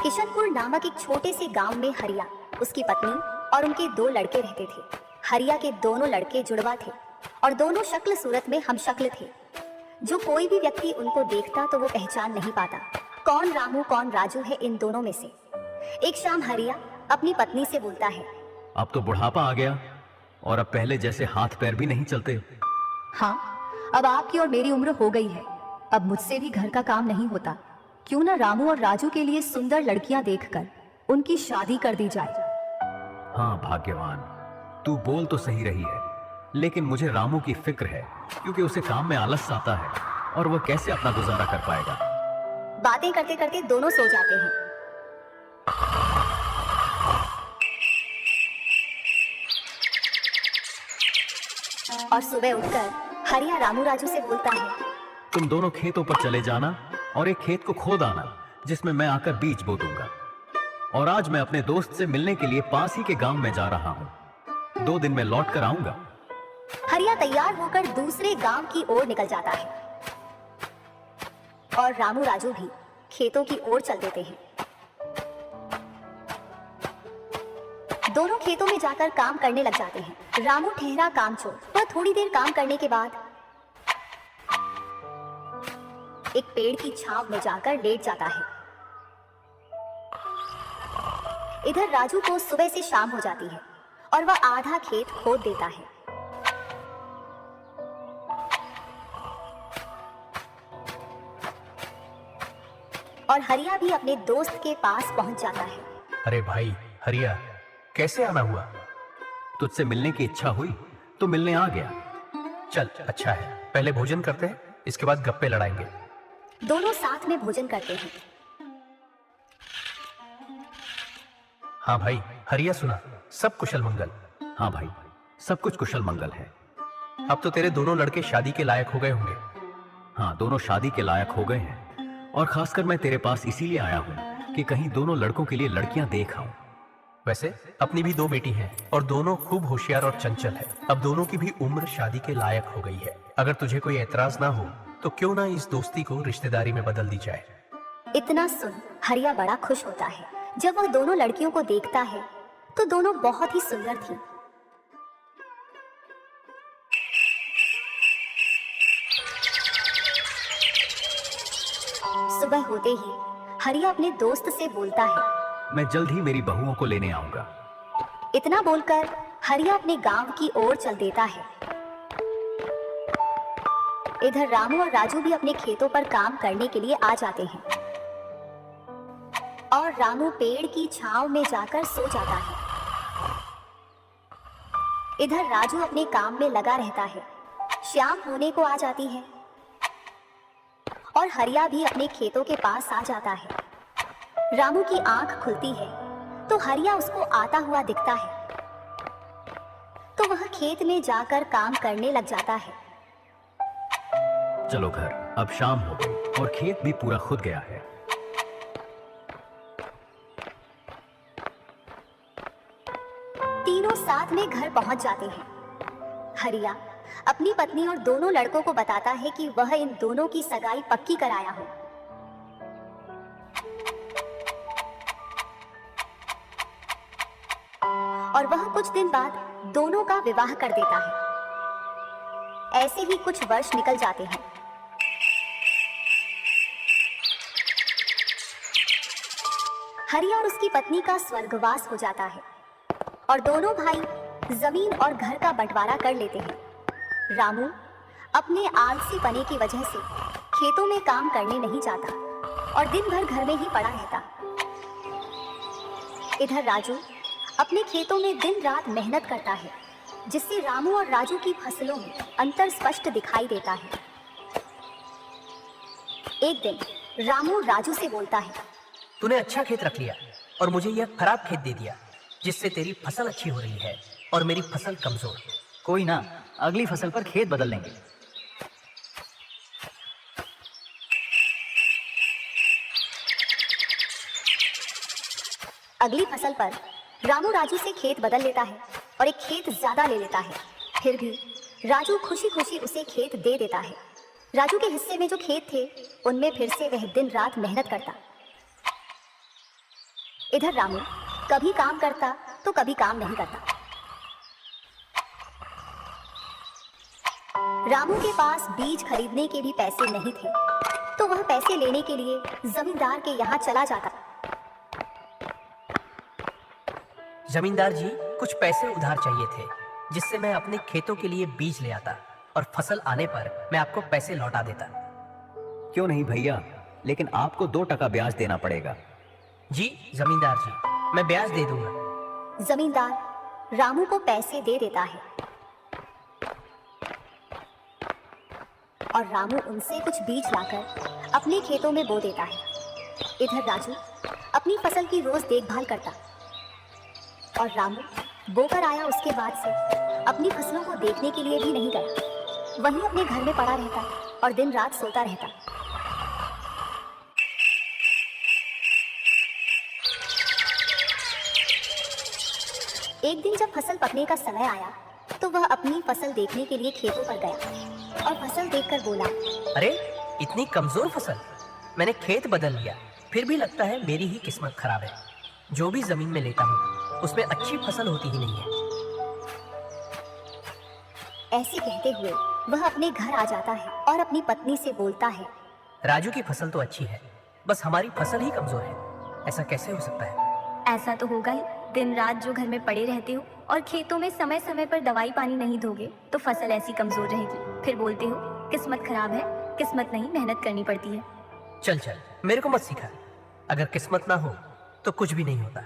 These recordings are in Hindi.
किशनपुर नामक एक छोटे से गांव में हरिया, उसकी पत्नी और उनके 2 लड़के रहते थे। हरिया के दोनों लड़के जुड़वा थे और दोनों शक्ल सूरत में हमशक्ल थे। जो कोई भी व्यक्ति उनको देखता तो वो पहचान नहीं पाता कौन रामू कौन राजू है इन दोनों में से। एक शाम हरिया अपनी पत्नी से बोलता है, अब तो बुढ़ापा आ गया और अब पहले जैसे हाथ पैर भी नहीं चलते। हाँ, अब आपकी और मेरी उम्र हो गई है, अब मुझसे भी घर का काम नहीं होता। क्यों ना रामू और राजू के लिए सुंदर लड़कियां देखकर उनकी शादी कर दी जाए। हाँ भाग्यवान, तू बोल तो सही रही है, लेकिन मुझे रामू की फिक्र है क्योंकि उसे काम में आलस आता है और वह कैसे अपना गुजारा कर पाएगा। बातें करते करते दोनों सो जाते हैं। और सुबह उठकर हरिया रामू राजू से बोलता है, तुम दोनों खेतों पर चले जाना और एक खेत को खोद आना जिसमें मैं आकर बीज बो दूंगा। और आज मैं अपने दोस्त से मिलने के लिए पास ही के गांव में जा रहा हूं। 2 दिन में लौट कर आऊंगा। हरिया तैयार होकर दूसरे गांव की ओर निकल जाता है और रामू राजू भी खेतों की ओर चल देते हैं। दोनों खेतों में जाकर काम करने लग जाते हैं। रामू ठहरा काम छोड़ वह थोड़ी देर काम करने के बाद एक पेड़ की छांव में जाकर लेट जाता है। इधर राजू को सुबह से शाम हो जाती है और वह आधा खेत खोद देता है। और हरिया भी अपने दोस्त के पास पहुंच जाता है। अरे भाई हरिया, कैसे आना हुआ? तुझसे मिलने की इच्छा हुई तो मिलने आ गया। चल अच्छा है, पहले भोजन करते हैं, इसके बाद गप्पे लड़ाएंगे। दोनों साथ में भोजन करते हैं। हाँ भाई हरिया, सुना सब कुशल मंगल? हाँ भाई, सब कुछ कुशल मंगल है। अब तो तेरे दोनों लड़के शादी के लायक हो गए होंगे। हाँ, दोनों शादी के लायक हो गए हैं और खासकर मैं तेरे पास इसीलिए आया हूँ कि कहीं दोनों लड़कों के लिए लड़कियां देख आऊं। वैसे अपनी भी 2 बेटी हैं और दोनों खूब होशियार और चंचल है। अब दोनों की भी उम्र शादी के लायक हो गई है। अगर तुझे कोई एतराज ना हो तो क्यों ना इस दोस्ती को रिश्तेदारी में बदल दी जाए। इतना सुन हरिया बड़ा खुश होता है। जब वह दोनों लड़कियों को देखता है तो दोनों बहुत ही सुंदर थीं। सुबह होते ही हरिया अपने दोस्त से बोलता है, मैं जल्द ही मेरी बहुओं को लेने आऊंगा। इतना बोलकर हरिया अपने गांव की ओर चल देता है। इधर रामू और राजू भी अपने खेतों पर काम करने के लिए आ जाते हैं और रामू पेड़ की छांव में जाकर सो जाता है। इधर राजू अपने काम में लगा रहता है। शाम होने को आ जाती है और हरिया भी अपने खेतों के पास आ जाता है। रामू की आंख खुलती है तो हरिया उसको आता हुआ दिखता है, तो वह खेत में जाकर काम करने लग जाता है। चलो घर, अब शाम हो गई और खेत भी पूरा खुद गया है। तीनों साथ में घर पहुंच जाते हैं। हरिया अपनी पत्नी और दोनों लड़कों को बताता है कि वह इन दोनों की सगाई पक्की कराया हो। और वह कुछ दिन बाद दोनों का विवाह कर देता है। ऐसे ही कुछ वर्ष निकल जाते हैं। हरिया और उसकी पत्नी का स्वर्गवास हो जाता है और दोनों भाई जमीन और घर का बंटवारा कर लेते हैं। रामू अपने आलसी पने की वजह से खेतों में काम करने नहीं जाता और दिन भर घर में ही पड़ा रहता। इधर राजू अपने खेतों में दिन रात मेहनत करता है, जिससे रामू और राजू की फसलों में अंतर स्पष्ट दिखाई देता है। एक दिन रामू राजू से बोलता है, तूने अच्छा खेत रख लिया और मुझे यह खराब खेत दे दिया, जिससे तेरी फसल अच्छी हो रही है और मेरी फसल कमजोर। कोई ना, अगली फसल पर खेत बदल लेंगे। अगली फसल पर रामू राजू से खेत बदल लेता है और एक खेत ज्यादा ले लेता है। फिर भी राजू खुशी खुशी उसे खेत दे देता है। राजू के हिस्से में जो खेत थे उनमें फिर से वह दिन रात मेहनत करता। इधर रामू कभी काम करता तो कभी काम नहीं करता। रामू के पास बीज खरीदने के भी पैसे नहीं थे, तो वह पैसे लेने के लिए जमींदार के यहाँ चला जाता। जमींदार जी, कुछ पैसे उधार चाहिए थे, जिससे मैं अपने खेतों के लिए बीज ले आता और फसल आने पर मैं आपको पैसे लौटा देता। क्यों नहीं भैया, लेकिन आपको 2 टका ब्याज देना पड़ेगा। जी जमींदार जी, मैं ब्याज दे दूंगा। जमींदार रामू को पैसे दे देता है और रामू उनसे कुछ बीज लाकर अपने खेतों में बो देता है। इधर राजू अपनी फसल की रोज देखभाल करता और रामू बोकर आया उसके बाद से अपनी फसलों को देखने के लिए भी नहीं गया। वहीं अपने घर में पड़ा रहता और दिन रात सोता रहता। एक दिन जब फसल पकने का समय आया तो वह अपनी फसल देखने के लिए खेतों पर गया और फसल देखकर बोला, अरे इतनी कमजोर फसल, मैंने खेत बदल लिया, फिर भी लगता है मेरी ही किस्मत खराब है। जो भी जमीन में लेता हूँ उसमें अच्छी फसल होती ही नहीं है। ऐसे कहते हुए वह अपने घर आ जाता है और अपनी पत्नी से बोलता है, राजू की फसल तो अच्छी है, बस हमारी फसल ही कमजोर है। ऐसा कैसे हो सकता है? ऐसा तो होगा ही। दिन रात जो घर में पड़े रहते हो और खेतों में समय समय पर दवाई पानी नहीं दोगे तो फसल ऐसी कमजोर रहेगी। फिर बोलते हो किस्मत खराब है। किस्मत नहीं, मेहनत करनी पड़ती है। चल चल, मेरे को मत सिखा। अगर किस्मत ना हो तो कुछ भी नहीं होता।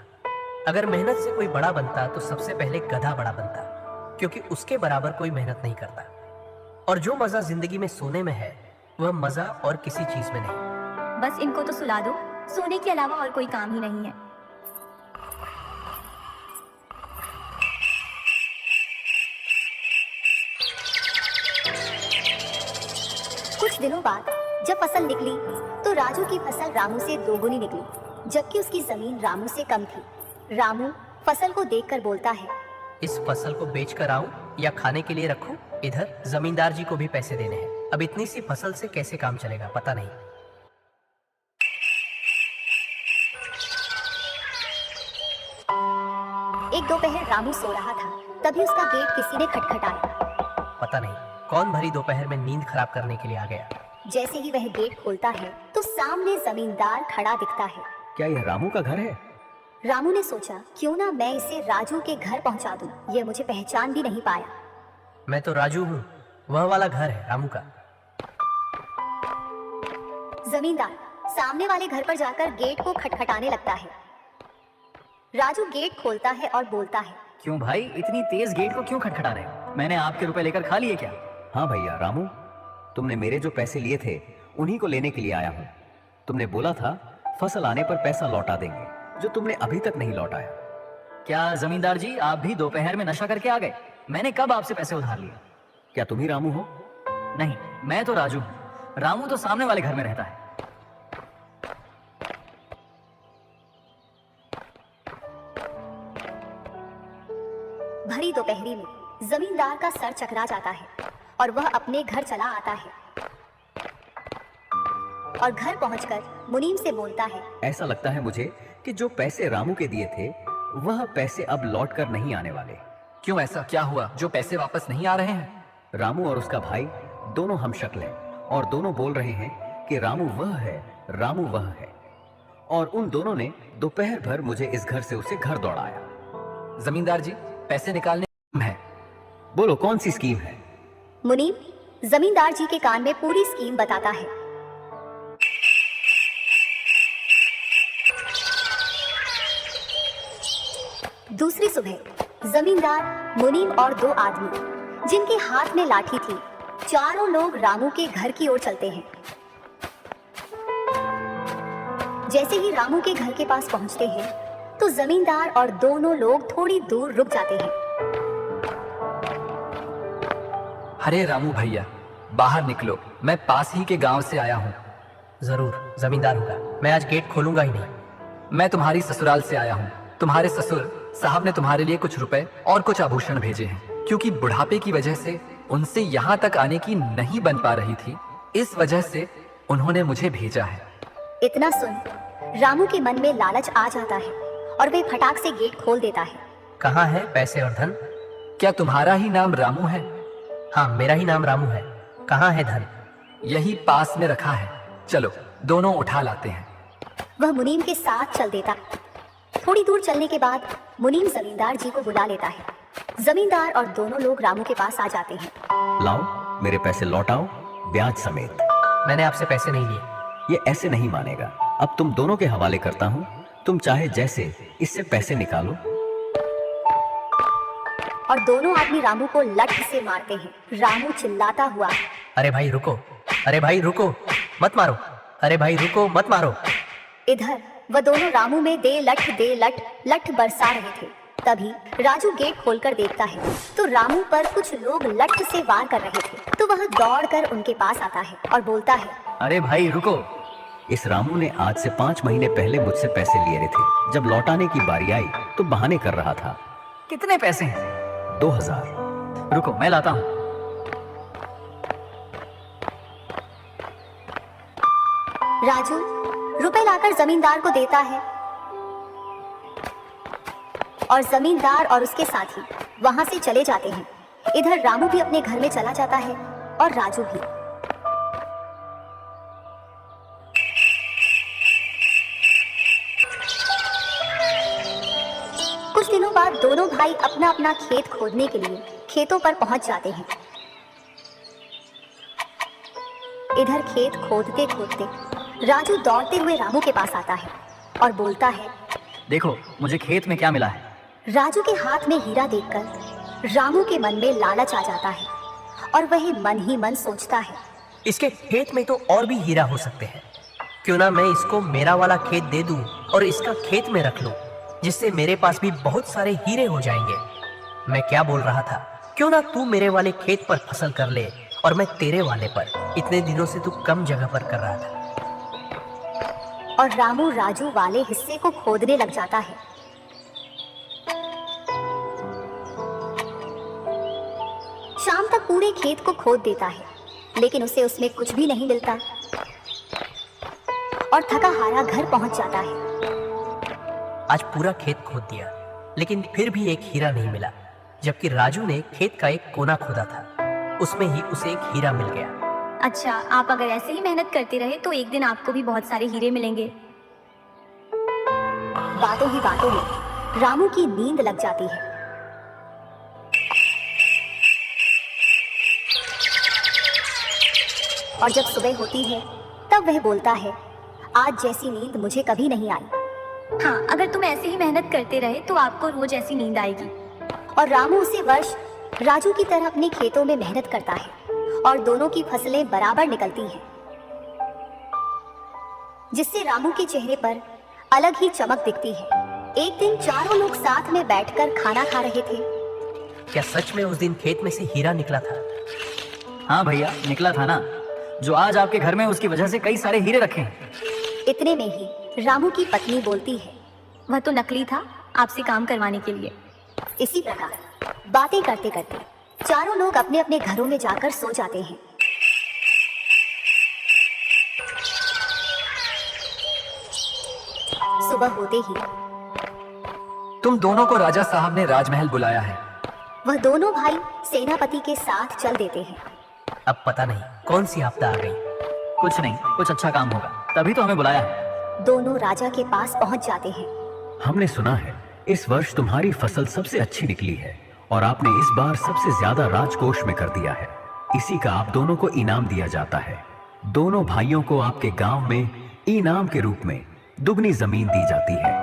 अगर मेहनत से कोई बड़ा बनता तो सबसे पहले गधा बड़ा बनता, क्योंकि उसके बराबर कोई मेहनत नहीं करता। और जो मजा जिंदगी में सोने में है वह मजा और किसी चीज में नहीं। बस इनको तो सुला दो, सोने के अलावा और कोई काम ही नहीं है। कुछ दिनों बाद जब फसल निकली तो राजू की फसल रामू से दोगुनी निकली, जबकि उसकी जमीन रामू से कम थी। रामू फसल को देखकर बोलता है, इस फसल को बेच कर आऊं या खाने के लिए रखूं? इधर जमींदार जी को भी पैसे देने हैं। अब इतनी सी फसल से कैसे काम चलेगा पता नहीं। एक दोपहर रामू सो रहा था, तभी उसका गेट किसी ने खटखटाया। पता नहीं कौन भरी दोपहर में नींद खराब करने के लिए आ गया। जैसे ही वह गेट खोलता है तो सामने जमींदार खड़ा दिखता है। क्या यह रामू का घर है? रामू ने सोचा, क्यों ना मैं इसे राजू के घर पहुंचा दूं। यह मुझे पहचान भी नहीं पाया। मैं तो राजू हूँ, वह वाला घर है रामू का। जमींदार सामने वाले घर पर जाकर गेट को खटखटाने लगता है। राजू गेट खोलता है और बोलता है, क्यों भाई, इतनी तेज गेट को क्यों खटखटा रहे हो? मैंने आपके रुपए लेकर खा लिए क्या? हाँ भैया रामू, तुमने मेरे जो पैसे लिए थे उन्हीं को लेने के लिए आया हूँ। तुमने बोला था फसल आने पर पैसा लौटा देंगे, जो तुमने अभी तक नहीं लौटाया। क्या जमींदार जी, आप भी दोपहर में नशा करके आ गए? मैंने कब आपसे पैसे उधार लिए? क्या तुम ही रामू हो? नहीं, मैं तो राजू हूँ। रामू तो सामने वाले घर में रहता है। भरी दोपहरी में जमींदार का सर चकरा जाता है और वह अपने घर चला आता है और घर पहुंचकर मुनीम से बोलता है, ऐसा लगता है मुझे कि जो पैसे रामू के दिए थे वह पैसे अब लौट कर नहीं आने वाले। क्यों, ऐसा क्या हुआ जो पैसे वापस नहीं आ रहे हैं? रामू और उसका भाई दोनों हम शक्ल हैं और दोनों बोल रहे हैं कि रामू वह है, रामू वह है। और उन दोनों ने दोपहर भर मुझे इस घर से उसे घर दौड़ाया। जमींदार जी, पैसे निकालने है। बोलो कौन सी स्कीम है? मुनीम जमींदार जी के कान में पूरी स्कीम बताता है। दूसरी सुबह जमींदार, मुनीम और 2 आदमी जिनके हाथ में लाठी थी, चारों लोग रामू के घर की ओर चलते हैं। जैसे ही रामू के घर के पास पहुंचते हैं तो जमींदार और दोनों लोग थोड़ी दूर रुक जाते हैं। अरे रामू भैया, बाहर निकलो, मैं पास ही के गांव से आया हूँ। जरूर जमींदार होगा, मैं आज गेट खोलूंगा ही नहीं। मैं तुम्हारी ससुराल से आया हूँ। तुम्हारे ससुर साहब ने तुम्हारे लिए कुछ रुपए और कुछ आभूषण भेजे हैं, क्योंकि बुढ़ापे की वजह से उनसे यहाँ तक आने की नहीं बन पा रही थी। इस वजह से उन्होंने मुझे भेजा है। इतना सुन रामू के मन में लालच आ जाता है और वे फटाक से गेट खोल देता है। कहाँ है पैसे और धन? क्या तुम्हारा ही नाम रामू है? हाँ, मेरा ही नाम रामू है। कहाँ है धन? यही पास में रखा है, चलो दोनों उठा लाते हैं। वह मुनीम के साथ चल देता। थोड़ी दूर चलने के बाद मुनीम जमींदार जी को बुला लेता है। जमींदार और दोनों लोग रामू के पास आ जाते हैं। लाओ मेरे पैसे लौटाओ, ब्याज समेत। मैंने आपसे पैसे नहीं लिए। ये ऐसे नहीं मानेगा। अब तुम दोनों के हवाले करता हूँ, तुम चाहे जैसे इससे पैसे निकालो। और दोनों आदमी रामू को लठ से मारते हैं। रामू चिल्लाता हुआ, अरे भाई रुको, अरे भाई रुको, मत मारो, अरे भाई रुको, मत मारो। इधर वह दोनों रामू में दे लठ लठ बरसा रहे थे। तभी राजू गेट खोलकर देखता है तो रामू पर कुछ लोग लठ से वार कर रहे थे। तो वह दौड़कर उनके पास आता है और बोलता है, अरे भाई रुको। इस रामू ने आज से 5 महीने पहले मुझसे पैसे लिए थे। जब लौटाने की बारी आई तो बहाने कर रहा था। कितने पैसे हैं? 2000। रुको मैं लाता हूँ। राजू रुपए लाकर जमींदार को देता है और जमींदार और उसके साथी वहां से चले जाते हैं। इधर रामू भी अपने घर में चला जाता है और राजू भी। कुछ दिनों बाद दोनों भाई अपना अपना खेत खोदने के लिए खेतों पर पहुंच जाते हैं। इधर खेत खोदते खोदते राजू दौड़ते हुए रामू के पास आता है और बोलता है, देखो मुझे खेत में क्या मिला है। राजू के हाथ में हीरा देखकर रामू के मन में लालच आ जाता है और वह मन ही मन सोचता है, इसके खेत में तो और भी हीरा हो सकते हैं। क्यों ना मैं इसको मेरा वाला खेत दे दूं और इसका खेत में रख लूं, जिससे मेरे पास भी बहुत सारे हीरे हो जाएंगे। मैं क्या बोल रहा था, क्यों ना तू मेरे वाले खेत पर फसल कर ले और मैं तेरे वाले पर। इतने दिनों से तू कम जगह पर कर रहा था। और रामू राजू वाले हिस्से को खोदने लग जाता है। शाम तक पूरे खेत को खोद देता है, लेकिन उसे उसमें कुछ भी नहीं मिलता और थका हारा घर पहुंच जाता है। आज पूरा खेत खोद दिया, लेकिन फिर भी एक हीरा नहीं मिला। जबकि राजू ने खेत का एक कोना खोदा था, उसमें ही उसे एक हीरा मिल गया। अच्छा, आप अगर ऐसे ही मेहनत करते रहे तो एक दिन आपको भी बहुत सारे हीरे मिलेंगे। बातों ही बातों में रामू की नींद लग जाती है। और जब सुबह होती है तब वह बोलता है, आज जैसी नींद मुझे कभी नहीं आई। हाँ, अगर तुम ऐसे ही मेहनत करते रहे तो आपको रोज ऐसी नींद आएगी। और रामू उसी वर्ष राजू की तरह अपने खेतों में मेहनत करता है और दोनों की फसलें बराबर निकलती हैं, जिससे रामू के चेहरे पर अलग ही चमक दिखती है। एक दिन चारों लोग साथ में बैठकर खाना खा रहे थे। क्या सच में उस दिन खेत में से हीरा निकला था? हाँ भैया निकला था ना, जो आज आपके घर में उसकी वजह से कई सारे हीरे रखे हैं। इतने में ही रामू की पत्नी बोलती है, वह तो नकली था, आपसे काम करवाने के लिए। इसी प्रकार बातें करते करते चारों लोग अपने अपने घरों में जाकर सो जाते हैं। सुबह होते ही तुम दोनों को राजा साहब ने राजमहल बुलाया है। वह दोनों भाई सेनापति के साथ चल देते हैं। अब पता नहीं कौन सी आपदा आ गई। कुछ नहीं, कुछ अच्छा काम होगा, तभी तो हमें बुलाया है। दोनों राजा के पास पहुंच जाते हैं। हमने सुना है इस वर्ष तुम्हारी फसल सबसे अच्छी निकली है और आपने इस बार सबसे ज्यादा राजकोष में कर दिया है। इसी का आप दोनों को इनाम दिया जाता है। दोनों भाइयों को आपके गांव में इनाम के रूप में दुगनी जमीन दी जाती है।